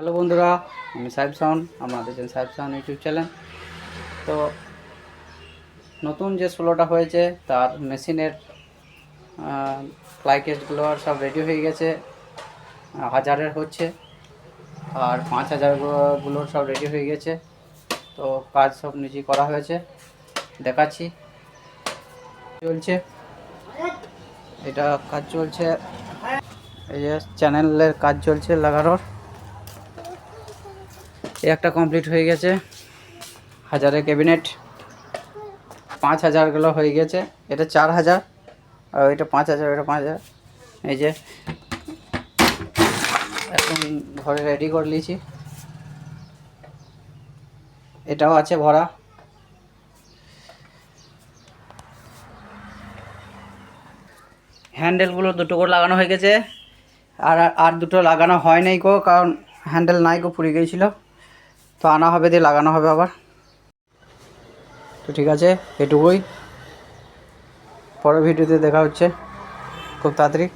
Hello বন্ধুরা, আমি সাহেব সাউন্ড, আপনারা দেখছেন সাহেব সাউন্ড ইউটিউব চ্যানেল। তো নতুন যে ষোলোটা হয়েছে তার মেশিনের ফ্লাই কেসগুলো আর সব রেডি হয়ে গেছে। 1000-এর হচ্ছে আর 5000-গুলোর সব রেডি হয়ে গেছে। তো কাজ সব নিজে করা হয়েছে, দেখাচ্ছি। চলছে, এটা কাজ চলছে, এই যে চ্যানেলের কাজ চলছে লাগানোর। এই একটা কমপ্লিট হয়ে গেছে, 1000-এর ক্যাবিনেট। 5000-গুলো হয়ে গেছে, এটা 4000 আর ওইটা 5000, ওইটা 5000। এই যে এখন ঘরে রেডি করে নিয়েছি, এটাও আছে ভরা। হ্যান্ডেলগুলো দুটো করে লাগানো হয়ে গেছে, আর আর দুটো লাগানো হয় নাই গো, কারণ হ্যান্ডেল নাই গো, পুড়ে গিয়েছিলো। তো আনা হবে, দিয়ে লাগানো হবে আবার। তো ঠিক আছে, এটুকুই। পরের ভিডিওতে দেখা হচ্ছে খুব তাড়াতাড়ি।